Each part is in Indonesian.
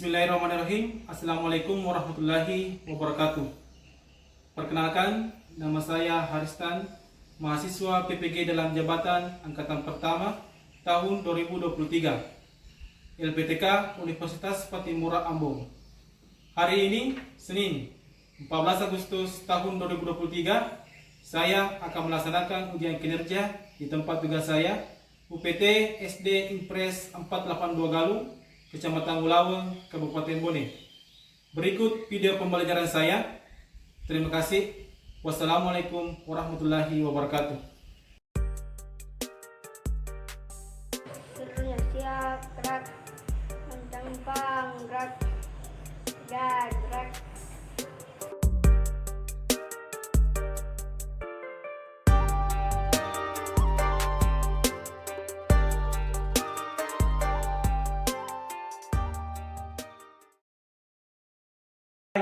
Bismillahirrahmanirrahim. Assalamualaikum warahmatullahi wabarakatuh. Perkenalkan, nama saya Haristan, mahasiswa PPG dalam jabatan Angkatan Pertama tahun 2023, LPTK Universitas Patimura Ambon. Hari ini, Senin, 14 Agustus tahun 2023, saya akan melaksanakan ujian kinerja di tempat tugas saya, UPT SD Impres 482 Galuh, Kecamatan Ulaweng, Kabupaten Bone. Berikut video pembelajaran saya. Terima kasih. Wassalamualaikum warahmatullahi wabarakatuh. Seluruhnya siap, gerak, mencangkang, gerak, dan gerak.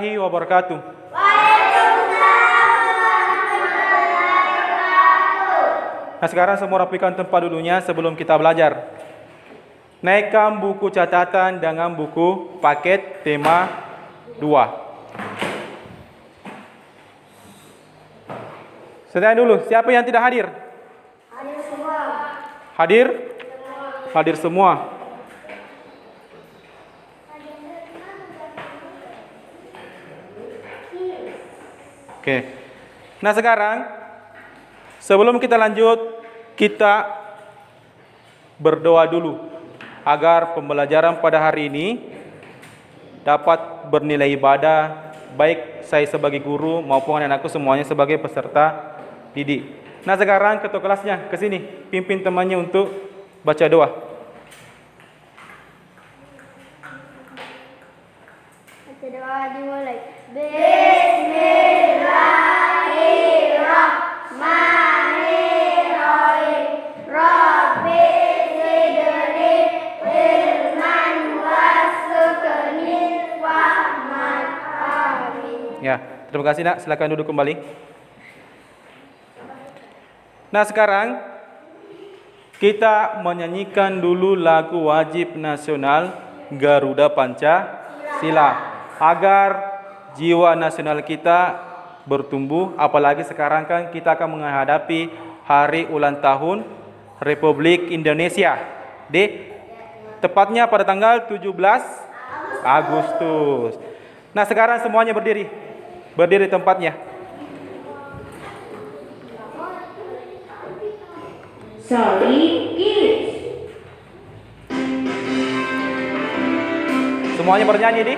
Wabarakatuh. Nah, sekarang semua rapikan tempat dulunya sebelum kita belajar. Naikkan buku catatan dengan buku paket tema 2. Setelah dulu, siapa yang tidak hadir? Hadir semua. Hadir? Hadir semua. Oke. Nah, sekarang sebelum kita lanjut, kita berdoa dulu agar pembelajaran pada hari ini dapat bernilai ibadah, baik saya sebagai guru maupun anak-anakku semuanya sebagai peserta didik. Nah, sekarang ketua kelasnya ke sini, pimpin temannya untuk baca doa. Baca doa dimulai. Bismillahirrahmanirrahim. Rabbi zidni ilman warzuqni fahman. Amin. Ya, terima kasih Nak, silakan duduk kembali. Nah, sekarang kita menyanyikan dulu lagu wajib nasional Garuda Pancasila agar jiwa nasional kita bertumbuh, apalagi sekarang kan kita akan menghadapi hari ulang tahun Republik Indonesia tepatnya pada tanggal 17 Agustus. Nah, sekarang semuanya berdiri tempatnya. Semuanya bernyanyi di.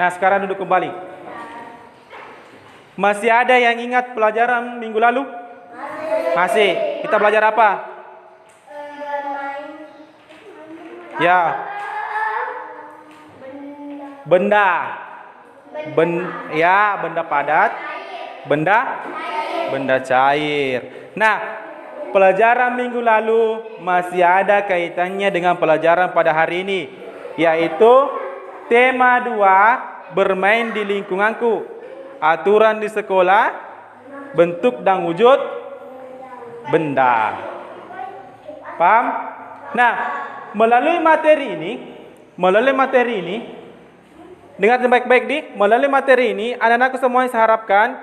Nah, sekarang duduk kembali. Masih ada yang ingat pelajaran minggu lalu? Masih. Kita belajar apa? Ya. Benda. Benda padat. Benda cair. Nah, pelajaran minggu lalu masih ada kaitannya dengan pelajaran pada hari ini, yaitu tema 2, bermain di lingkunganku, aturan di sekolah, bentuk dan wujud benda. Paham? Nah, melalui materi ini, dengar baik-baik melalui materi ini, anak-anakku semuanya saya harapkan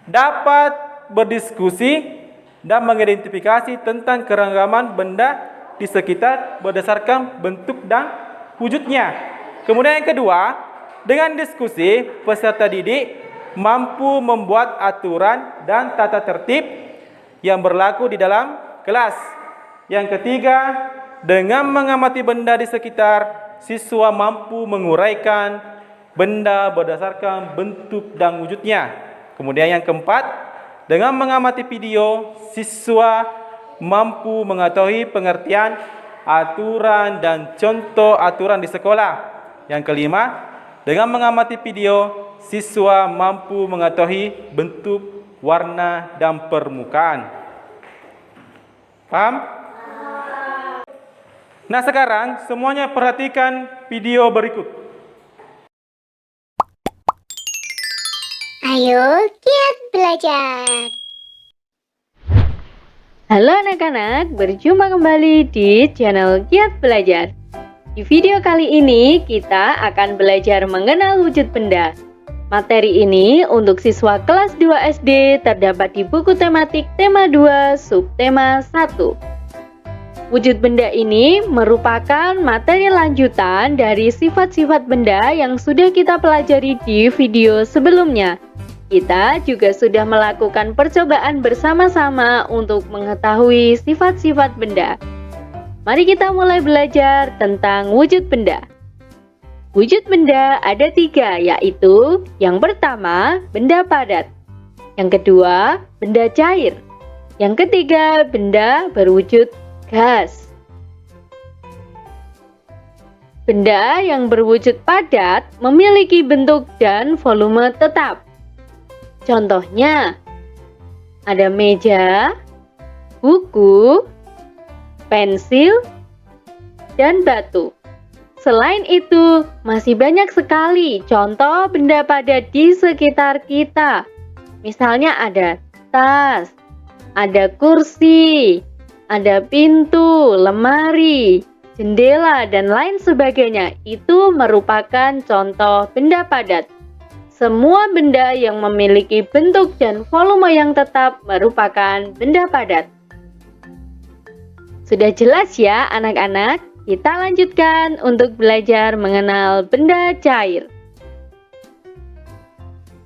dapat berdiskusi dan mengidentifikasi tentang keragaman benda di sekitar berdasarkan bentuk dan wujudnya. Kemudian yang kedua, dengan diskusi, peserta didik mampu membuat aturan dan tata tertib yang berlaku di dalam kelas. Yang ketiga, dengan mengamati benda di sekitar, siswa mampu menguraikan benda berdasarkan bentuk dan wujudnya. Kemudian yang keempat, dengan mengamati video, siswa mampu mengetahui pengertian aturan dan contoh aturan di sekolah. Yang kelima, dengan mengamati video, siswa mampu mengetahui bentuk, warna, dan permukaan. Paham? Nah, sekarang semuanya perhatikan video berikut. Ayo giat belajar. Halo anak-anak, berjumpa kembali di channel Giat Belajar. Di video kali ini kita akan belajar mengenal wujud benda. Materi ini untuk siswa kelas 2 SD terdapat di buku tematik tema 2 subtema 1. Wujud benda ini merupakan materi lanjutan dari sifat-sifat benda yang sudah kita pelajari di video sebelumnya. Kita juga sudah melakukan percobaan bersama-sama untuk mengetahui sifat-sifat benda. Mari kita mulai belajar tentang wujud benda. Wujud benda ada 3, yaitu yang pertama, benda padat. Yang kedua, benda cair. Yang ketiga, benda berwujud gas. Benda yang berwujud padat memiliki bentuk dan volume tetap. Contohnya, ada meja, buku, pensil, dan batu. Selain itu, masih banyak sekali contoh benda padat di sekitar kita. Misalnya ada tas, ada kursi, ada pintu, lemari, jendela, dan lain sebagainya. Itu merupakan contoh benda padat. Semua benda yang memiliki bentuk dan volume yang tetap merupakan benda padat. Sudah jelas ya anak-anak? Kita lanjutkan untuk belajar mengenal benda cair.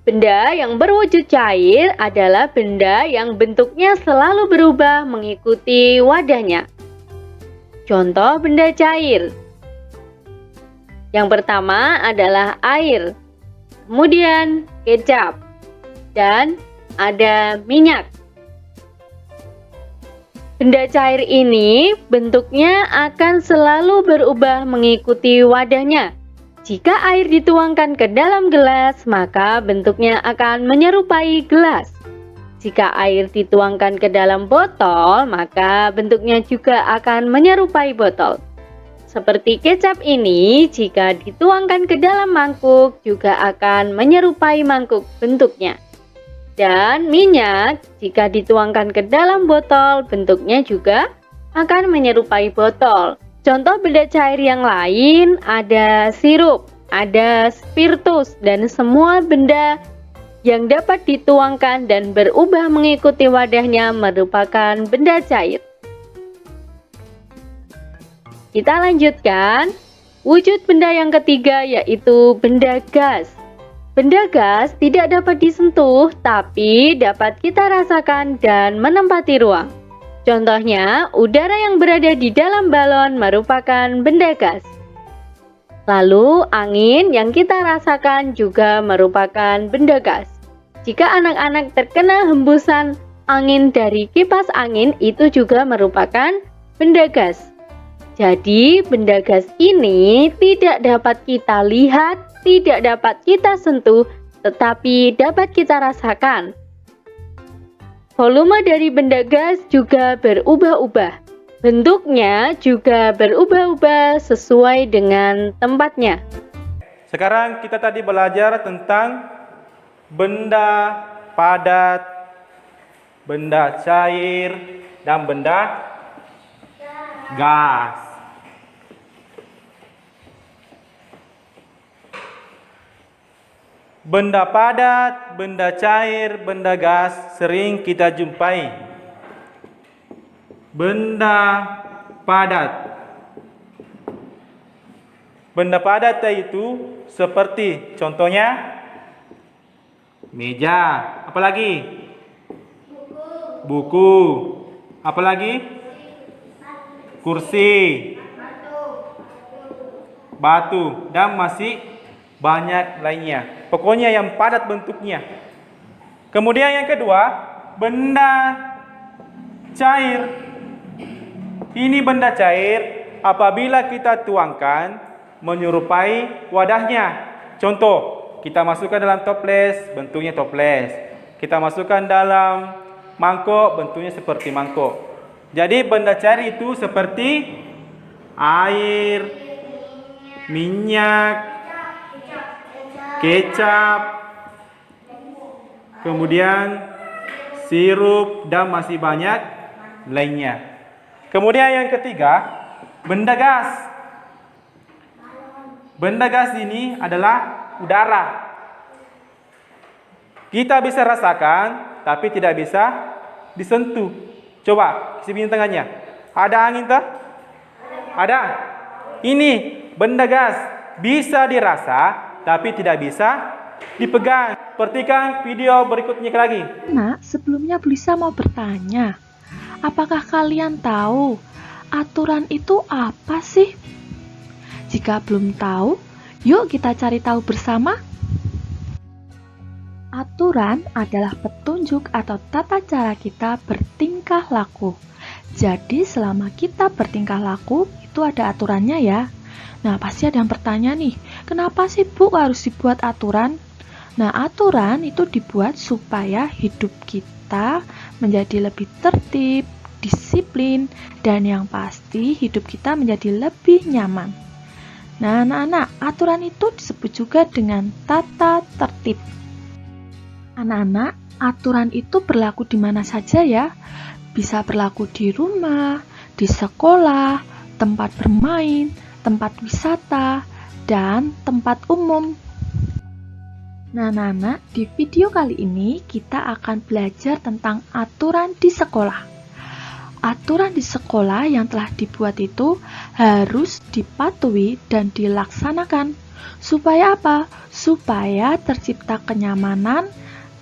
Benda yang berwujud cair adalah benda yang bentuknya selalu berubah mengikuti wadahnya. Contoh benda cair. Yang pertama adalah air, kemudian kecap, dan ada minyak. Benda cair ini bentuknya akan selalu berubah mengikuti wadahnya. Jika air dituangkan ke dalam gelas, maka bentuknya akan menyerupai gelas. Jika air dituangkan ke dalam botol, maka bentuknya juga akan menyerupai botol. Seperti kecap ini, jika dituangkan ke dalam mangkuk, juga akan menyerupai mangkuk bentuknya. Dan minyak, jika dituangkan ke dalam botol, bentuknya juga akan menyerupai botol. Contoh benda cair yang lain ada sirup, ada spiritus, dan semua benda yang dapat dituangkan dan berubah mengikuti wadahnya merupakan benda cair. Kita lanjutkan. Wujud benda yang ketiga yaitu benda gas. Benda gas tidak dapat disentuh, tapi dapat kita rasakan dan menempati ruang. Contohnya, udara yang berada di dalam balon merupakan benda gas. Lalu, angin yang kita rasakan juga merupakan benda gas. Jika anak-anak terkena hembusan angin dari kipas angin, itu juga merupakan benda gas. Jadi, benda gas ini tidak dapat kita lihat, tidak dapat kita sentuh, tetapi dapat kita rasakan. Volume dari benda gas juga berubah-ubah. Bentuknya juga berubah-ubah sesuai dengan tempatnya. Sekarang kita tadi belajar tentang benda padat, benda cair, dan benda gas. Benda padat, benda cair, benda gas sering kita jumpai. Benda padat. Benda padat yaitu seperti contohnya meja, apalagi? Buku. Apalagi? Kursi. batu, dan masih banyak lainnya. Pokoknya yang padat bentuknya. Kemudian yang kedua, benda cair. Ini benda cair apabila kita tuangkan menyerupai wadahnya. Contoh, kita masukkan dalam toples, bentuknya toples. Kita masukkan dalam mangkok, bentuknya seperti mangkok. Jadi benda cair itu seperti air, minyak, kecap, kemudian sirup, dan masih banyak lainnya. Kemudian yang ketiga, benda gas. Benda gas ini adalah udara. Kita bisa rasakan, tapi tidak bisa disentuh. Coba, sini tangannya. Ada angin tak? Ada. Ini benda gas, bisa dirasa, tapi tidak bisa dipegang. Perhatikan video berikutnya lagi. Nak, sebelumnya Belisa mau bertanya, apakah kalian tahu aturan itu apa sih? Jika belum tahu, yuk kita cari tahu bersama. Aturan adalah petunjuk atau tata cara kita bertingkah laku. Jadi selama kita bertingkah laku, itu ada aturannya ya. Nah, pasti ada yang bertanya nih, kenapa sih Bu harus dibuat aturan? Nah, aturan itu dibuat supaya hidup kita menjadi lebih tertib, disiplin, dan yang pasti hidup kita menjadi lebih nyaman. Nah, anak-anak, aturan itu disebut juga dengan tata tertib. Anak-anak, aturan itu berlaku di mana saja ya? Bisa berlaku di rumah, di sekolah, tempat bermain, tempat wisata, dan tempat umum. Nah, anak-anak, di video kali ini kita akan belajar tentang aturan di sekolah. Aturan di sekolah yang telah dibuat itu harus dipatuhi dan dilaksanakan. Supaya apa? Supaya tercipta kenyamanan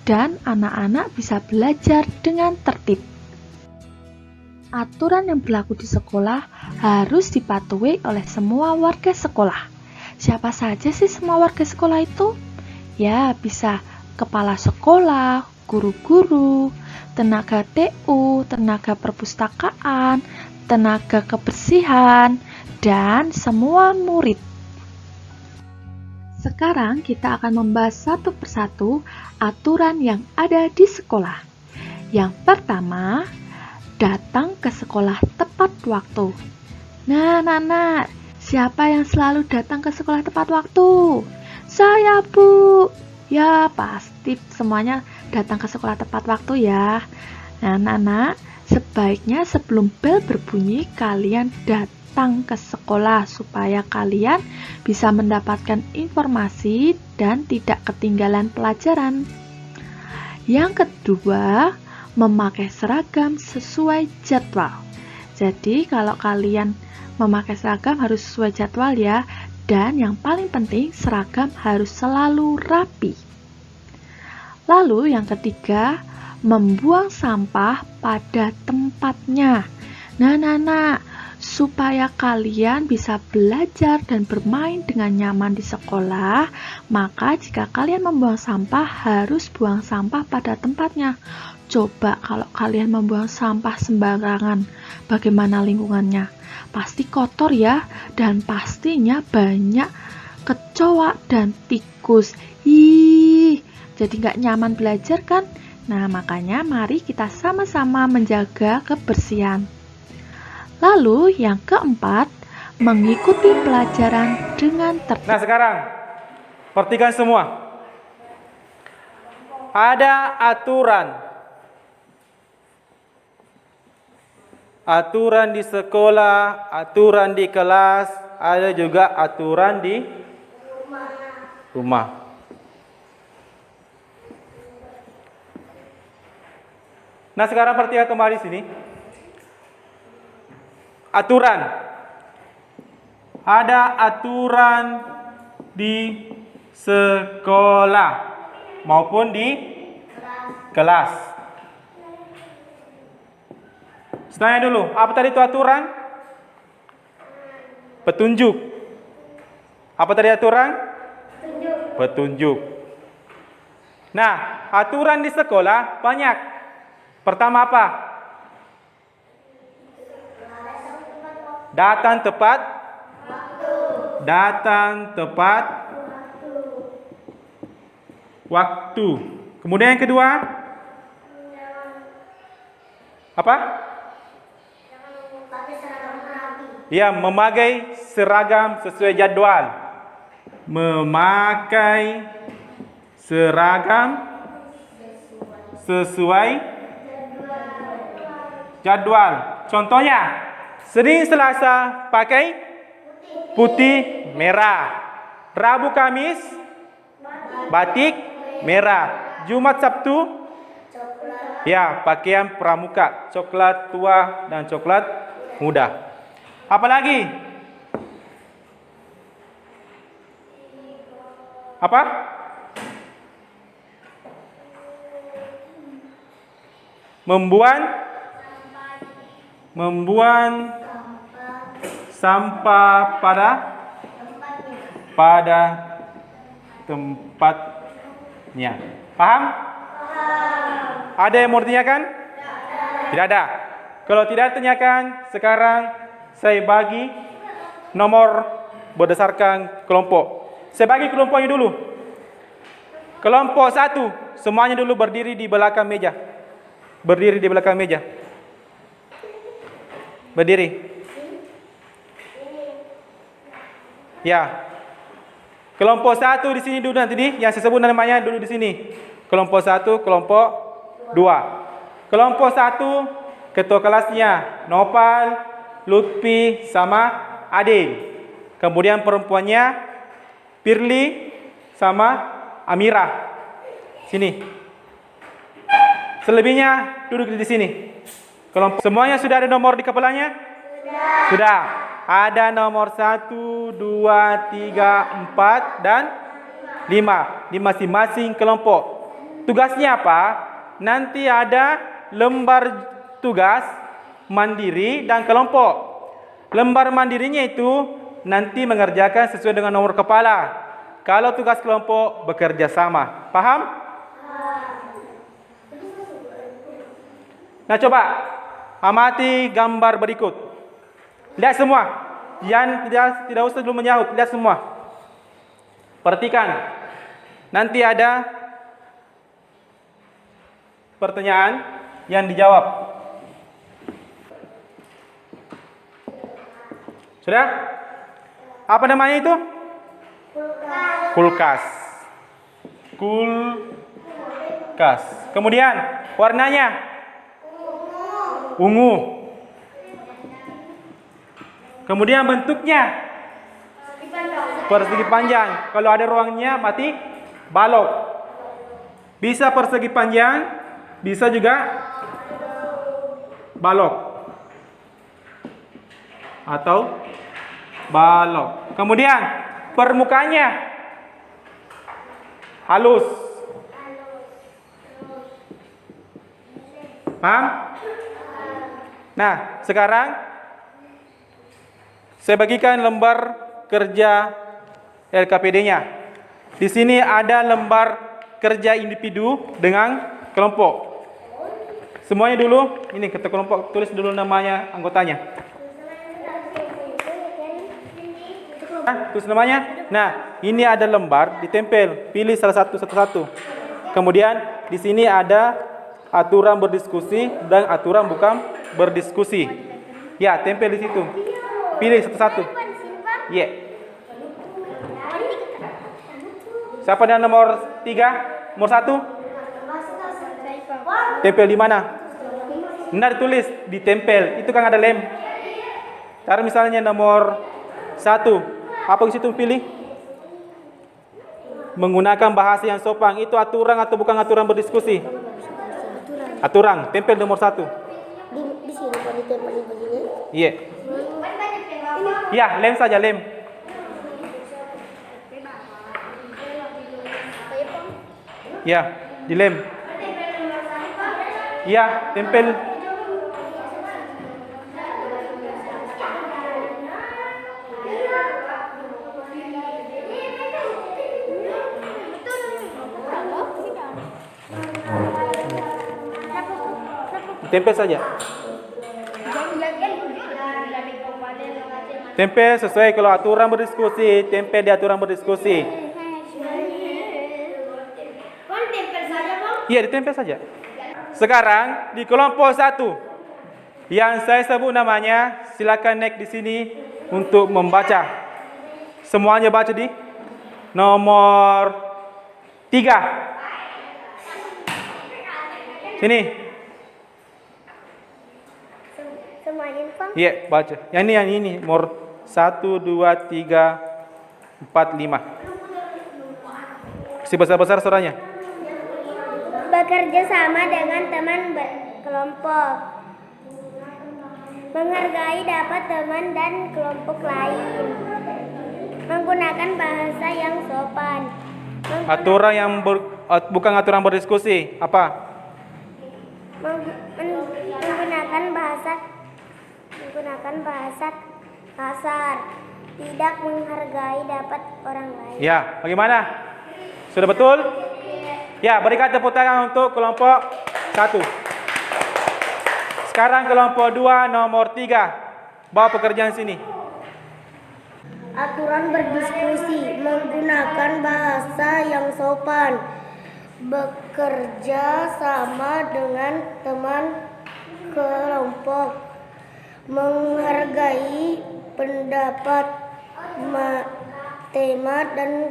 dan anak-anak bisa belajar dengan tertib. Aturan yang berlaku di sekolah harus dipatuhi oleh semua warga sekolah. Siapa saja sih semua warga sekolah itu? Ya, bisa kepala sekolah, guru-guru, tenaga TU, tenaga perpustakaan, tenaga kebersihan, dan semua murid. Sekarang kita akan membahas satu persatu aturan yang ada di sekolah. Yang pertama, datang ke sekolah tepat waktu. Nah, anak-anak, siapa yang selalu datang ke sekolah tepat waktu? Saya, Bu. Ya, pasti semuanya datang ke sekolah tepat waktu ya. Nah, anak-anak, sebaiknya sebelum bel berbunyi, kalian datang ke sekolah supaya kalian bisa mendapatkan informasi dan tidak ketinggalan pelajaran. Yang kedua, memakai seragam sesuai jadwal. Jadi, kalau kalian memakai seragam harus sesuai jadwal ya. Dan yang paling penting, seragam harus selalu rapi. Lalu yang ketiga, membuang sampah pada tempatnya. Nah, anak-anak, supaya kalian bisa belajar dan bermain dengan nyaman di sekolah, maka jika kalian membuang sampah, harus buang sampah pada tempatnya. Coba kalau kalian membuang sampah sembarangan, bagaimana lingkungannya? Pasti kotor ya, dan pastinya banyak kecoa dan tikus. Jadi nggak nyaman belajar kan? Nah, makanya mari kita sama-sama menjaga kebersihan. Lalu yang keempat, mengikuti pelajaran dengan tertib. Nah, sekarang perhatikan semua. Ada aturan. Aturan di sekolah, aturan di kelas, ada juga aturan di rumah. Nah, sekarang perhatikan kembali sini. Aturan. Ada aturan di sekolah maupun di kelas. Tanya dulu, apa tadi itu aturan? Petunjuk. Apa tadi aturan? Petunjuk. Nah, aturan di sekolah banyak. Pertama apa? Datang tepat. Datang tepat waktu. Kemudian yang kedua, apa? Ya, memakai seragam sesuai jadwal. Memakai seragam sesuai jadwal. Contohnya, Senin Selasa pakai putih merah. Rabu Kamis batik merah. Jumat Sabtu ya pakaian pramuka, coklat tua dan coklat muda. Apalagi? Apa? Membuang sampah pada tempatnya. Paham? Ada yang mau ditanyakan? Tidak ada. Kalau tidak tanyakan, sekarang saya bagi nomor berdasarkan kelompok. Saya bagi kelompoknya dulu. Kelompok 1, semuanya dulu berdiri di belakang meja. Berdiri di belakang meja. Berdiri. Ya. Kelompok 1 di sini dulu nanti yang saya sebut namanya dulu di sini. Kelompok 1, kelompok 2. Kelompok 1 ketua kelasnya Nopal, Lutfi sama Adil. Kemudian perempuannya Firly sama Amira. Sini. Selebihnya duduk di sini. Kelompok semuanya sudah ada nomor di kepalanya? Sudah. Ada nomor 1, 2, 3, 4 dan 5 di masing-masing kelompok. Tugasnya apa? Nanti ada lembar tugas mandiri dan kelompok. Lembar mandirinya itu nanti mengerjakan sesuai dengan nomor kepala. Kalau tugas kelompok bekerja sama. Paham? Nah, coba amati gambar berikut. Lihat semua. Yang tidak usah dulu menyahut. Lihat semua. Perhatikan. Nanti ada pertanyaan yang dijawab. Sudah? Apa namanya itu? Kulkas. Kulkas. Kemudian warnanya ungu. Kemudian bentuknya persegi panjang. Kalau ada ruangnya mati balok. Bisa persegi panjang, bisa juga balok atau balok. Kemudian permukaannya halus. Paham? Nah, sekarang saya bagikan lembar kerja LKPD-nya. Di sini ada lembar kerja individu dengan kelompok. Semuanya dulu, ini ketua kelompok tulis dulu namanya anggotanya. Tulis namanya. Nah, ini ada lembar ditempel, pilih salah satu. Kemudian di sini ada aturan berdiskusi dan aturan bukan berdiskusi. Ya, tempel di situ. Pilih satu-satu. Ya. Yeah. Siapa yang nomor 3? Nomor 1? Tempel di mana? Benar ditulis, ditempel. Itu kan ada lem. Taruh misalnya nomor 1. Apa di situ pilih? Menggunakan bahasa yang sopan. Itu aturan atau bukan aturan berdiskusi? Aturan. Tempel nomor 1. Di sini kok ditempel di begini? Iya. Ya, lem saja, lem. Ya, di lem. Ya, tempel. Tempel saja. Tempel sesuai kalau aturan berdiskusi, tempel di aturan berdiskusi. Iya, ditempel saja. Sekarang di kelompok 1 yang saya sebut namanya, silakan naik di sini untuk membaca. Semuanya baca di nomor 3. Sini. Semuanya Bang. Iya, baca. Yang ini nomor 1, 2, 3, 4, 5. Si besar-besar suaranya. Bekerja sama dengan teman kelompok. Menghargai dapat teman dan kelompok lain. Menggunakan bahasa yang sopan. Aturan yang bukan aturan berdiskusi. Apa? Menggunakan bahasa kasar. Tidak menghargai dapat orang lain. Ya, bagaimana? Sudah betul? Ya, berikan tepuk tangan untuk kelompok 1. Sekarang kelompok 2 nomor 3. Bawa pekerjaan sini. Aturan berdiskusi, menggunakan bahasa yang sopan, bekerja sama dengan teman kelompok, menghargai pendapat tema dan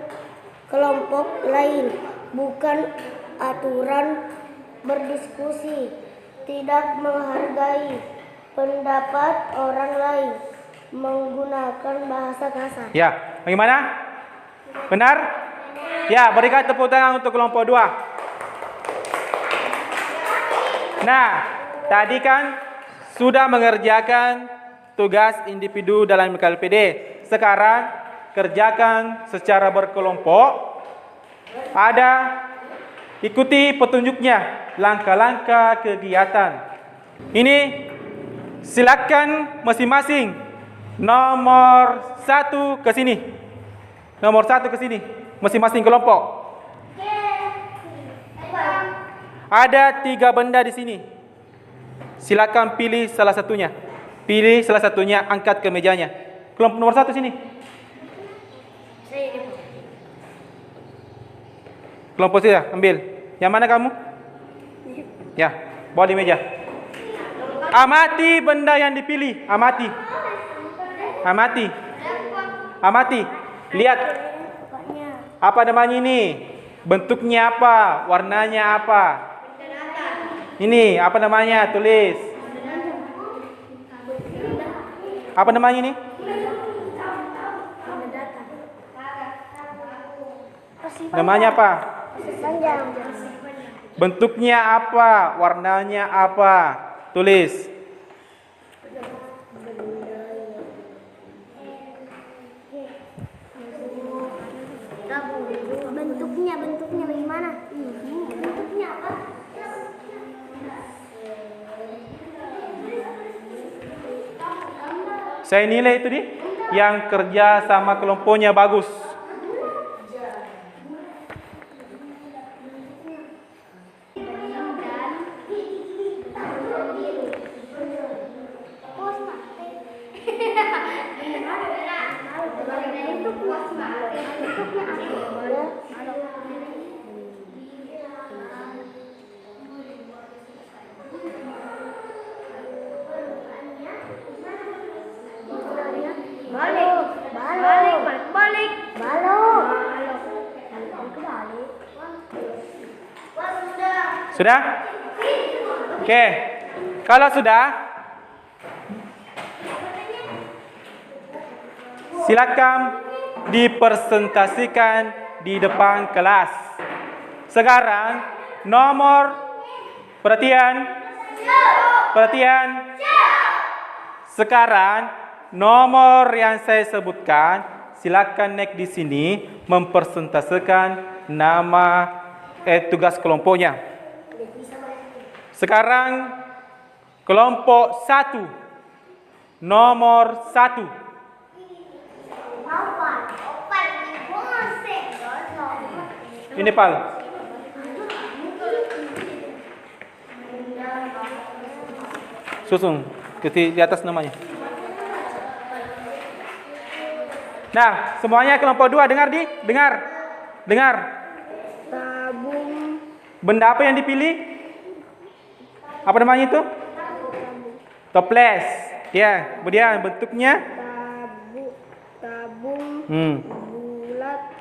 kelompok lain, bukan aturan berdiskusi, tidak menghargai pendapat orang lain, menggunakan bahasa kasar. Ya, bagaimana? Benar? Ya, berikan tepuk tangan untuk kelompok 2. Nah, tadi kan sudah mengerjakan tugas individu dalam KLPD. Sekarang kerjakan secara berkelompok. Ikuti petunjuknya, langkah-langkah kegiatan. Ini silakan masing-masing. Nomor 1 ke sini. Nomor 1 ke sini. Masing-masing kelompok. Ada 3 benda di sini. Silakan pilih salah satunya. Pilih salah satunya, angkat ke mejanya. Kelompok nomor 1 sini. Kelompok saya, ambil. Yang mana kamu? Ya, bawa di meja. Amati benda yang dipilih. Amati. Lihat. Apa namanya ini? Bentuknya apa? Warnanya apa? Ini, apa namanya? Tulis. Apa namanya ini? Namanya apa? Bentuknya apa? Warnanya apa? Tulis. Bentuknya bagaimana? Bentuknya apa? Saya nilai itu yang kerja sama kelompoknya bagus. Sudah? Oke. Kalau sudah, silakan dipresentasikan di depan kelas. Sekarang nomor perhatian. Sekarang nomor yang saya sebutkan, silakan naik di sini mempresentasikan nama tugas kelompoknya. Sekarang kelompok 1, nomor 1. Ini Pal. Susun di atas namanya. Nah, semuanya kelompok 2 dengar. Dengar. Tabung. Benda apa yang dipilih? Apa namanya itu? Toples. Ya, kemudian bentuknya Tabung bulat,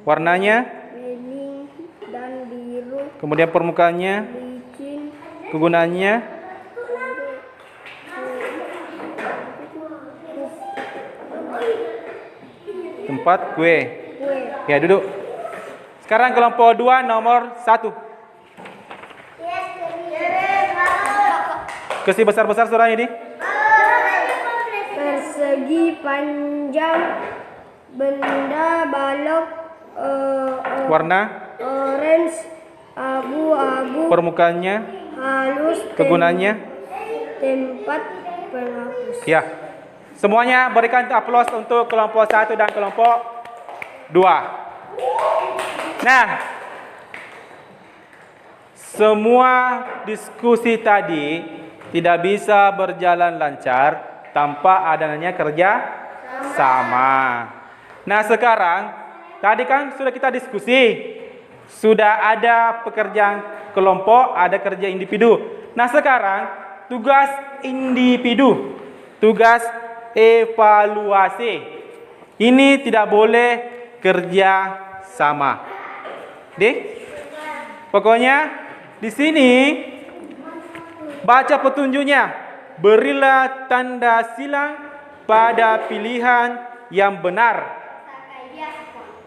warnanya, bening dan biru, kemudian permukaannya, licin, kegunaannya, tempat kue. kue. Ya, duduk. Sekarang kelompok 2 nomor 1. Kasih besar-besar suaranya ini. Persegi panjang, benda balok, Warna, orange, abu-abu, permukaannya, halus, kegunaannya. tempat penghapus. Ya. Semuanya berikan aplaus untuk kelompok 1 dan kelompok 2. Nah, semua diskusi tadi tidak bisa berjalan lancar tanpa adanya kerja sama. Nah, sekarang tadi kan sudah kita diskusi, sudah ada pekerjaan kelompok, ada kerja individu. Nah, sekarang tugas individu, tugas evaluasi. Ini tidak boleh kerja sama. Pokoknya di sini baca petunjuknya. Berilah tanda silang pada pilihan yang benar.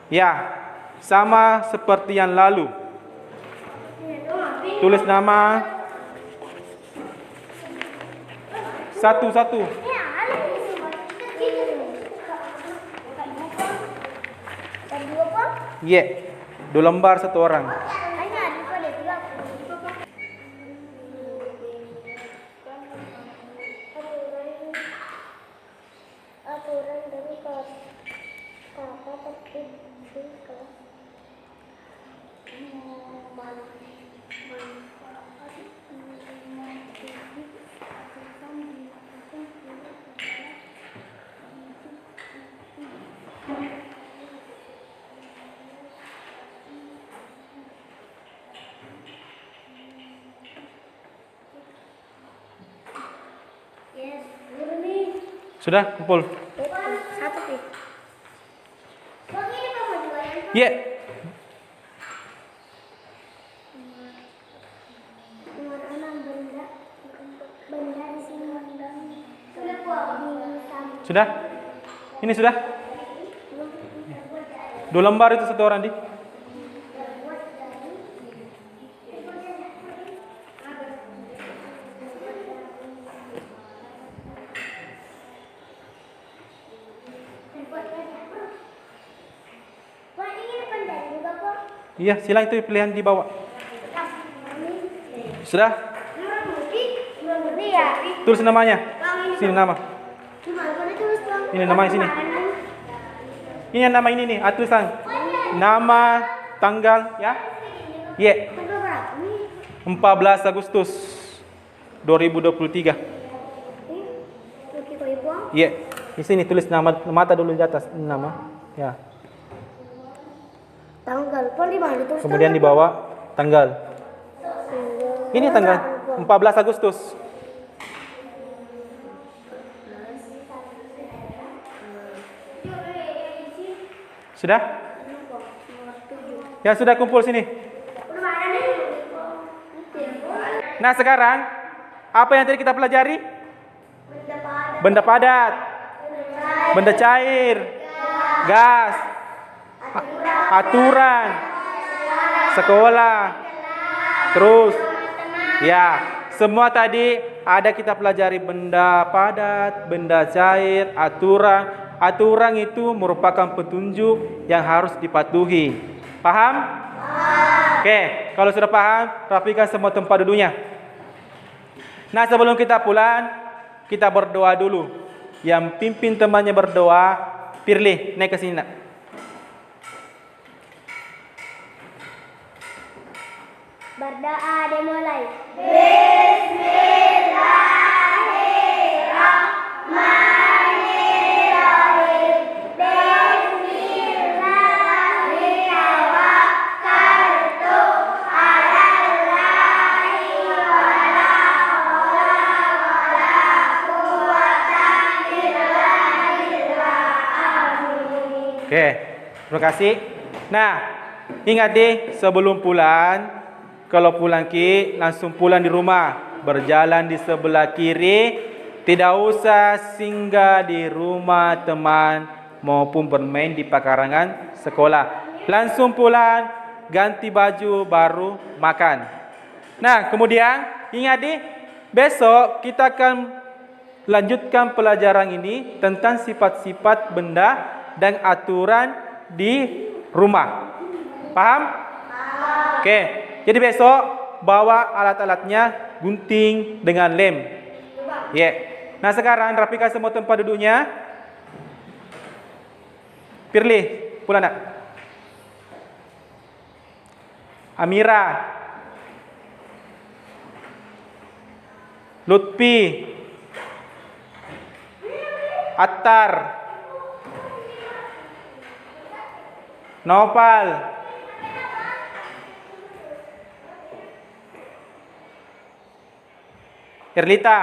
Ya, sama seperti yang lalu. Tulis nama satu-satu. Ya, 2 lembar 1 orang. Aturan dari kelas tata tertib di kelas Sudah kumpul? satu sih. Ya. Benda di sini. Sudah? Ini sudah? 2 lembar itu 1 orang, Di. Iya, silang itu pilihan di bawah. Sudah? Tulis namanya. Sini nama. Ini namanya sini. Ini yang nama ini nih, tulisan. Nama, tanggal, ya. Iya. 14 Agustus 2023. Iya. Di sini tulis nama, mata dulu di atas nama. Ya. Tanggal, di mana itu? Kemudian di bawah tanggal. Ini tanggal 14 Agustus. Sudah? Ya sudah, kumpul sini. Nah, sekarang apa yang tadi kita pelajari? Benda padat, benda cair, gas, aturan, sekolah, terus ya, semua tadi ada kita pelajari. Benda padat, benda cair, aturan. Aturan itu merupakan petunjuk yang harus dipatuhi. Paham? Oke, kalau sudah paham, rapikan semua tempat duduknya. Nah, sebelum kita pulang, kita berdoa dulu. Yang pimpin temannya berdoa, Firly, naik ke sini nak. Berdoa dimulai. Bismillah. Oke, terima kasih. Nah, ingat deh sebelum pulang, kalau pulang langsung pulang di rumah. Berjalan di sebelah kiri, tidak usah singgah di rumah teman maupun bermain di pekarangan sekolah. Langsung pulang, ganti baju, baru makan. Nah, kemudian ingat deh, besok kita akan lanjutkan pelajaran ini tentang sifat-sifat benda dan aturan di rumah. Paham? Oke, jadi besok bawa alat-alatnya, gunting dengan lem. Ya. Nah, sekarang rapikan semua tempat duduknya. Firly, pulang nak. Amira, Lutfi, Attar, Nopal, Erlita,